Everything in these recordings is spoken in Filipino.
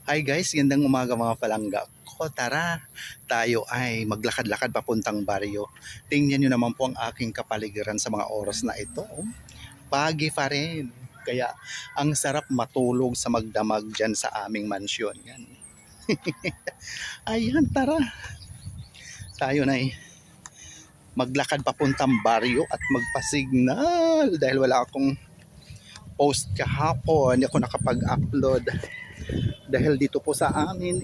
Hi guys, gandang umaga mga palangga ko. Tara, tayo ay maglakad-lakad papuntang baryo. Tingnan nyo naman po ang aking kapaligiran sa mga oras na ito. Pagi pa rin. Kaya ang sarap matulog sa magdamag dyan sa aming mansyon. Yan. Ayan, tara. Tayo na maglakad papuntang baryo at magpasignal. Dahil wala akong post kahapon, hindi ako nakapag-upload. Dahil dito po sa amin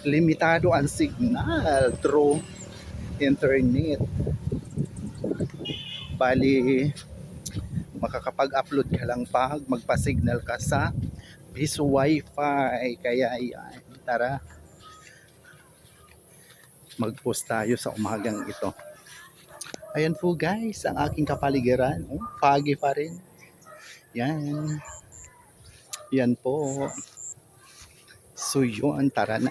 limitado ang signal through internet. Bali, makakapag-upload ka lang pag magpa-signal ka sa Bisu Wi-Fi. Kaya yan, tara, mag-post tayo sa umagang ito. Ayan po guys, ang aking kapaligiran. Pagi pa rin. Yan. Yan po. So yun, tara na.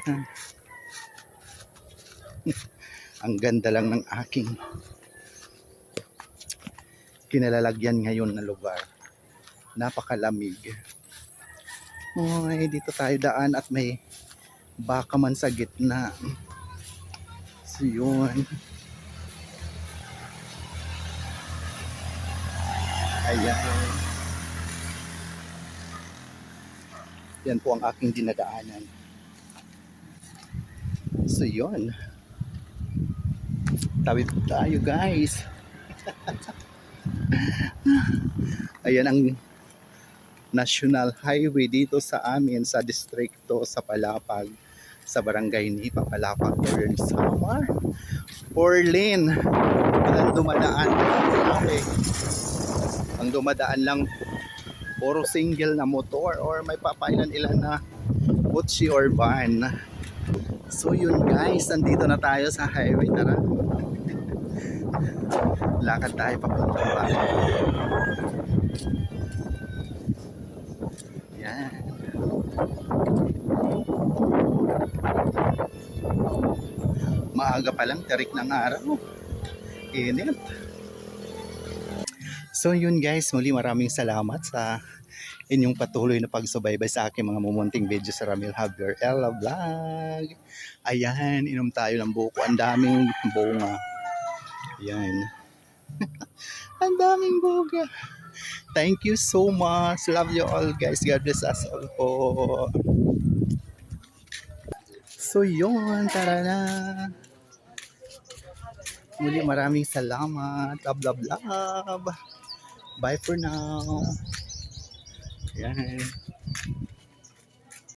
Ang ganda lang ng aking kinalalagyan ngayon na lugar. Napakalamig. Ay, dito tayo daan at may baka man sa gitna. So yun. Ayan. Yan po ang aking dinadaanan. So yun. Tawid tayo guys. Ayan ang National Highway dito sa amin sa distrikto sa Palapag, sa barangay ni Papalapag, Northern Samar. 4-lane. Walang dumadaan. Okay. Ang dumadaan lang puro single na motor or may papailan-ilan na butsi or van. So yun guys, nandito na tayo sa highway. Tara. Lakad tayo papunta pa. Yan. Maaga pa lang, tarik ng araw. Init. So yun guys, muli maraming salamat sa inyong patuloy na pagsubaybay sa aking mga mumunting video sa Ramil Javier Ella Vlog. Ayan, inom tayo ng buko. Ang daming bunga. Ayan. Ang daming bunga. Thank you so much. Love you all guys. God bless us all po. So yun, tara na. Muli maraming salamat. Love, love, love. Bye for now. Yan.